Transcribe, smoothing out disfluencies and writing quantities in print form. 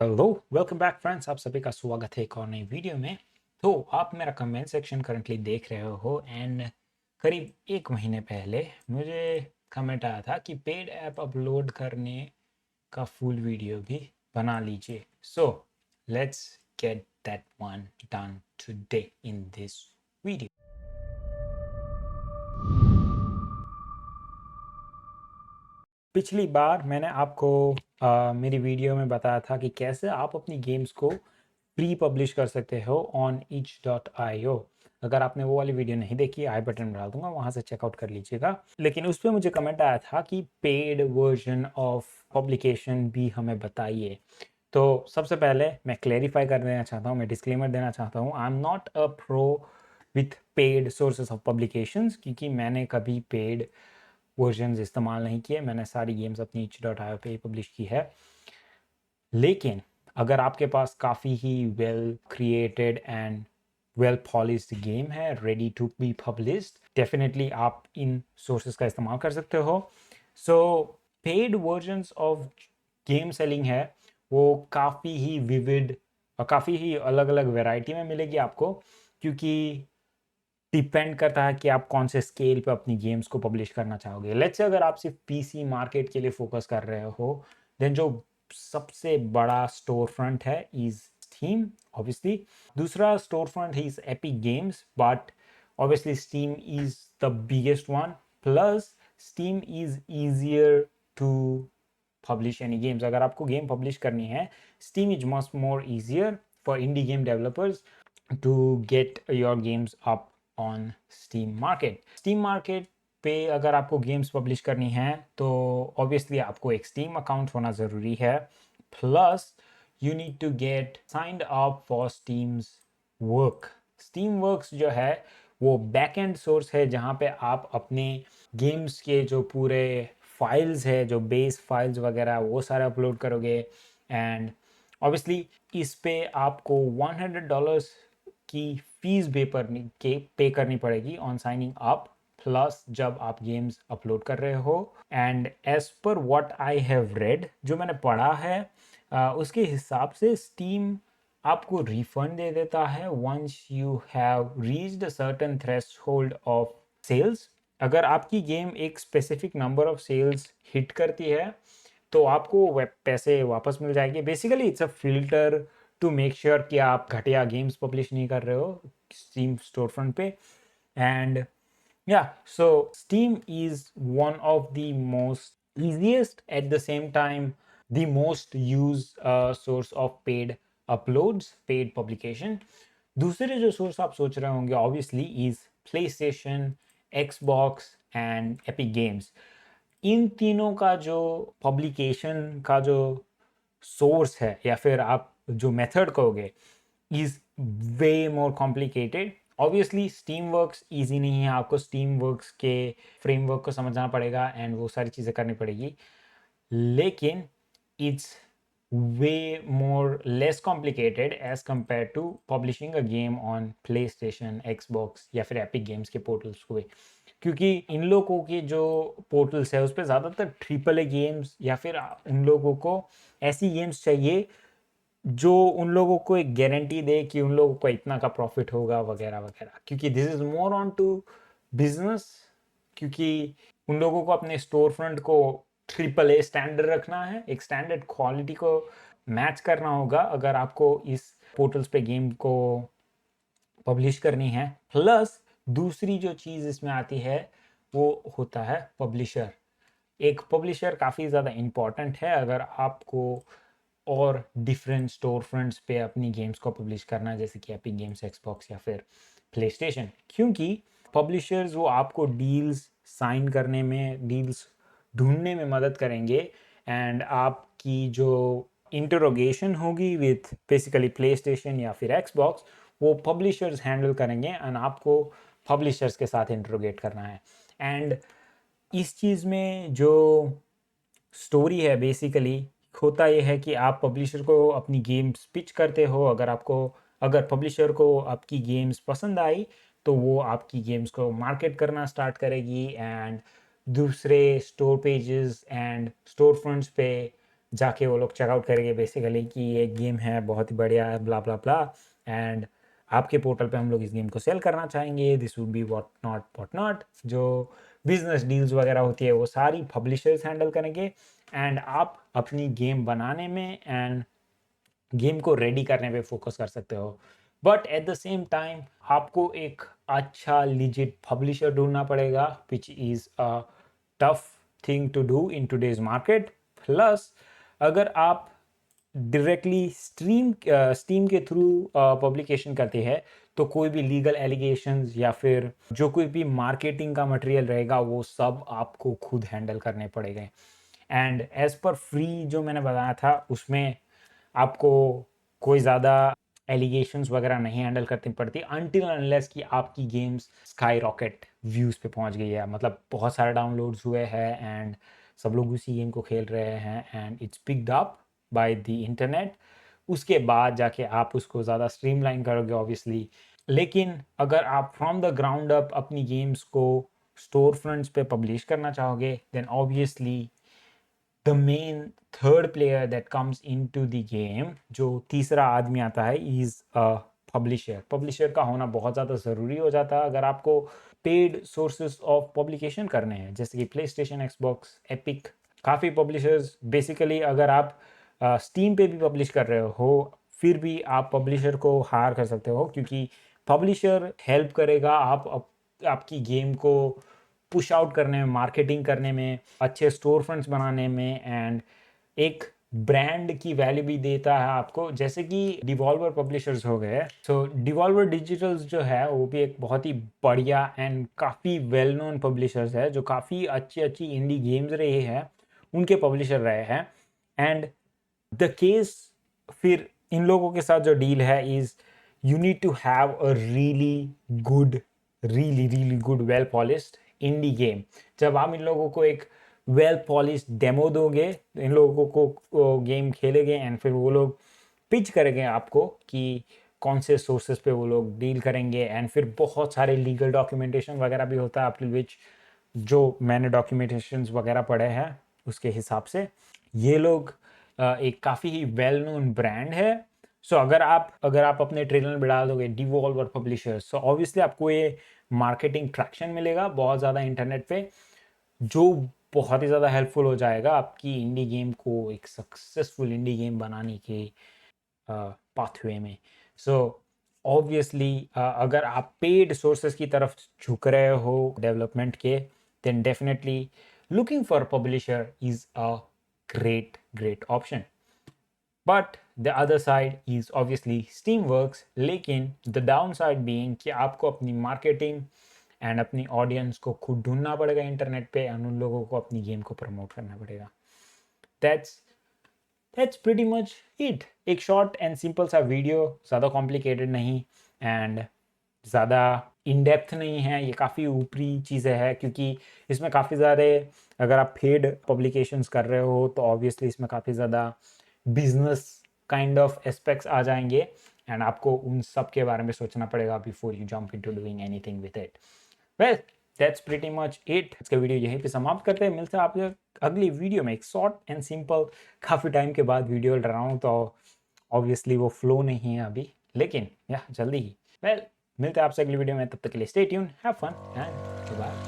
Hello welcome back friends, आप सभी का स्वागत है एक और नई वीडियो में। तो आप मेरा कमेंट सेक्शन करंटली देख रहे हो एंड करीब एक महीने पहले मुझे कमेंट आया था कि पेड ऐप अपलोड करने का फुल वीडियो भी बना लीजिए। So let's get that one done today in this video. पिछली बार मैंने आपको मेरी वीडियो में बताया था कि कैसे आप अपनी गेम्स को प्री पब्लिश कर सकते हो ऑन itch.io। अगर आपने वो वाली वीडियो नहीं देखी, आई बटन में डाल दूंगा, वहां से चेकआउट कर लीजिएगा। लेकिन उस पर मुझे कमेंट आया था कि पेड वर्जन ऑफ पब्लिकेशन भी हमें बताइए। तो सबसे पहले मैं क्लेरिफाई कर देना चाहता हूँ, मैं डिस्क्लेमर देना चाहता हूँ, I am not a pro with paid sources of publications, क्योंकि मैंने कभी पेड वर्जन इस्तेमाल नहीं किए। मैंने सारी गेम्स अपनी itch.io पे पब्लिश की है। लेकिन अगर आपके पास काफ़ी ही well created and well polished game है ready to be published, definitely आप इन सोर्सेज का इस्तेमाल कर सकते हो। So paid versions of game selling है वो काफ़ी ही विविड और काफ़ी ही अलग अलग वैरायटी में मिलेगी आपको, क्योंकि डिपेंड करता है कि आप कौन से स्केल पे अपनी गेम्स को पब्लिश करना चाहोगे। लेट्स से अगर आप सिर्फ पीसी मार्केट के लिए फोकस कर रहे हो, देन जो सबसे बड़ा स्टोर फ्रंट है इज स्टीम ऑब्वियसली। दूसरा स्टोर फ्रंट है is Epic Games, but obviously Steam is the biggest one. Plus Steam is easier to publish any games. अगर आपको गेम पब्लिश करनी है, Steam is much more easier for indie game developers to get your games up on Steam Market. Steam Market पे अगर आपको games publish करनी है तो ऑब्वियसली आपको एक स्टीम अकाउंट होना ज़रूरी है। Plus you need to get signed up for Steam's work. Steam works जो है वो बैक एंड सोर्स है जहाँ पे आप अपने गेम्स के जो पूरे फाइल्स है, जो बेस फाइल्स वगैरह, वो सारे अपलोड करोगे। एंड ऑब्वियसली इस पे आपको $100 की फीस पे करनी पड़ेगी ऑन साइनिंग अप, प्लस जब आप गेम्स अपलोड कर रहे हो। And as per what I have read, जो मैंने पढ़ा है उसके हिसाब से स्टीम आपको रिफंड दे देता है once you have reached a certain threshold of sales. अगर आपकी गेम एक specific number of sales hit करती है तो आपको पैसे वापस मिल जाएंगे। Basically it's a filter to make sure कि आप घटिया गेम्स पब्लिश नहीं कर रहे हो स्टीम स्टोर फ्रंट पे। And yeah, so Steam is one of the most easiest, at the same time the most used source of paid uploads, paid publication. दूसरे जो सोर्स आप सोच रहे होंगे obviously is PlayStation, Xbox and Epic Games. इन तीनों का जो पब्लिकेशन का जो सोर्स है या फिर आप जो मेथड कहोगे is way more complicated. Obviously steam works easy नहीं है, आपको स्टीम वर्क्स के फ्रेमवर्क को समझना पड़ेगा एंड वो सारी चीज़ें करनी पड़ेगी। लेकिन it's way more less complicated as compare to publishing a game on PlayStation, Xbox या फिर एपिक गेम्स के पोर्टल्स को। क्योंकि इन लोगों के जो पोर्टल्स है उस पर ज़्यादातर ट्रिपल ए गेम्स या फिर उन लोगों को ऐसी गेम्स चाहिए जो उन लोगों को एक गारंटी दे कि उन लोगों को इतना का प्रॉफिट होगा वगैरह वगैरह, क्योंकि this is more on to business. क्योंकि उन लोगों को अपने स्टोर फ्रंट को ट्रिपल ए स्टैंडर्ड रखना है, एक स्टैंडर्ड क्वालिटी को मैच करना होगा अगर आपको इस पोर्टल्स पे गेम को पब्लिश करनी है। प्लस दूसरी जो चीज़ इसमें आती है वो होता है पब्लिशर। एक पब्लिशर काफ़ी ज़्यादा इम्पॉर्टेंट है अगर आपको और डिफरेंट स्टोर फ्रंट्स पे अपनी गेम्स को पब्लिश करना है, जैसे कि एपिक गेम्स, एक्सबॉक्स या फिर प्ले स्टेशन। क्योंकि पब्लिशर्स वो आपको डील्स साइन करने में, डील्स ढूंढने में मदद करेंगे। एंड आपकी जो इंटरोगेशन होगी विथ बेसिकली प्ले स्टेशन या फिर एक्सबॉक्स, वो पब्लिशर्स हैंडल करेंगे एंड आपको पब्लिशर्स के साथ इंटरोगेट करना है। एंड इस चीज़ में जो स्टोरी है बेसिकली होता यह है कि आप पब्लिशर को अपनी गेम्स पिच करते हो। अगर पब्लिशर को आपकी गेम्स पसंद आई तो वो आपकी गेम्स को मार्केट करना स्टार्ट करेगी एंड दूसरे store pages and store fronts पे जाके वो लोग चेकआउट करेंगे बेसिकली कि ये गेम है बहुत ही बढ़िया है, ब्ला ब्ला ब्ला, एंड आपके पोर्टल पे हम लोग इस गेम को सेल करना चाहेंगे, this would be what not. जो बिजनेस डील्स वगैरह होती है वो सारी पब्लिशर्स हैंडल करेंगे, एंड आप अपनी गेम बनाने में एंड गेम को रेडी करने पे फोकस कर सकते हो। But at the same time आपको एक अच्छा लिजिट पब्लिशर ढूंढना पड़ेगा, which is a tough thing to do in today's market. Plus अगर आप डायरेक्टली स्टीम के थ्रू पब्लिकेशन करते हैं तो कोई भी लीगल एलिगेशंस या फिर जो कोई भी मार्केटिंग का मटेरियल रहेगा वो सब आपको खुद हैंडल करने पड़ेंगे। एंड एज पर फ्री जो मैंने बताया था उसमें आपको कोई ज़्यादा एलिगेशंस वगैरह नहीं हैंडल करनी पड़ती अनटिल अनलेस कि आपकी गेम्स स्काई रॉकेट व्यूज़ पे पहुंच गई है, मतलब बहुत सारे डाउनलोड्स हुए हैं एंड सब लोग उसी गेम को खेल रहे हैं and it's picked up by the internet. उसके बाद जाके आप उसको ज़्यादा स्ट्रीमलाइन करोगे ऑब्वियसली। लेकिन अगर आप फ्रॉम द ग्राउंड अप अपनी गेम्स को स्टोर फ्रंट्स पे पब्लिश करना चाहोगे then obviously the main third player that comes into the game, जो तीसरा आदमी आता है, इज अ पब्लिशर। पब्लिशर का होना बहुत ज़्यादा ज़रूरी हो जाता है अगर आपको पेड सोर्सेज ऑफ पब्लिकेशन करने हैं, जैसे कि प्ले स्टेशन, एक्सबॉक्स, एपिक। काफ़ी पब्लिशर्स बेसिकली अगर आप स्टीम पे भी पब्लिश कर रहे हो फिर भी आप पब्लिशर को हायर कर सकते हो, क्योंकि पब्लिशर हेल्प करेगा आपकी गेम को पुश आउट करने में, मार्केटिंग करने में, अच्छे स्टोर फ्रंट्स बनाने में, एंड एक ब्रांड की वैल्यू भी देता है आपको, जैसे कि डिवॉल्वर पब्लिशर्स हो गए। सो डिवॉल्वर डिजिटल्स जो है वो भी एक बहुत ही बढ़िया एंड काफ़ी वेल नोन पब्लिशर्स है, जो काफ़ी अच्छी अच्छी इंडी गेम्स रहे हैं उनके पब्लिशर रहे हैं। एंड द केस फिर इन लोगों के साथ जो डील है is you need to have a good really good well polished indie game. जब आप इन लोगों को एक वेल पॉलिश्ड डेमो दोगे, इन लोगों को गेम खेलेंगे एंड फिर वो लोग पिच करेंगे आपको कि कौन से सोर्सेज पे वो लोग डील करेंगे, एंड फिर बहुत सारे लीगल डॉक्यूमेंटेशन वगैरह भी होता है आपके विच जो मैंने डॉक्यूमेंटेशन वगैरह पढ़े हैं उसके हिसाब से ये लोग एक काफ़ी ही वेल नोन ब्रांड है। सो अगर आप अपने ट्रेलर में डाल दोगे डिवॉल्वर पब्लिशर्स, सो ऑब्वियसली आपको ये मार्केटिंग ट्रैक्शन मिलेगा बहुत ज़्यादा इंटरनेट पे, जो बहुत ही ज़्यादा हेल्पफुल हो जाएगा आपकी इंडी गेम को एक सक्सेसफुल इंडी गेम बनाने के पाथवे में। सो ऑब्वियसली अगर आप पेड सोर्सेज की तरफ झुक रहे हो डेवलपमेंट के, then definitely looking for a publisher is a great option. But the other side is obviously Steamworks, लेकिन the downside being कि आपको अपनी मार्केटिंग एंड अपनी ऑडियंस को खुद ढूंढना पड़ेगा इंटरनेट पे एंड उन लोगों को अपनी गेम को प्रमोट करना पड़ेगा। That's pretty much it. एक शॉर्ट एंड सिंपल सा वीडियो, ज़्यादा कॉम्प्लिकेटेड नहीं एंड ज़्यादा इन डेप्थ नहीं है, ये काफ़ी ऊपरी चीज़ें हैं, क्योंकि इसमें काफ़ी ज़्यादा, अगर आप पेड पब्लिकेशंस कर रहे हो तो ऑब्वियसली इसमें काफ़ी ज़्यादा बिजनेस काइंड ऑफ एस्पेक्ट्स आ जाएंगे एंड आपको उन सब के बारे में सोचना पड़ेगा before you jump into doing anything with it. Well that's pretty much it. इसका वीडियो यहीं पे समाप्त करते हैं, मिलते हैं आपसे अगली वीडियो में। एक शॉर्ट एंड सिंपल, काफ़ी टाइम के बाद वीडियो डाल रहा हूँ तो ऑब्वियसली वो फ्लो नहीं है अभी, लेकिन या जल्दी ही। वेल मिलते हैं आपसे अगली वीडियो में, तब तक के लिए stay tune, have fun and bye.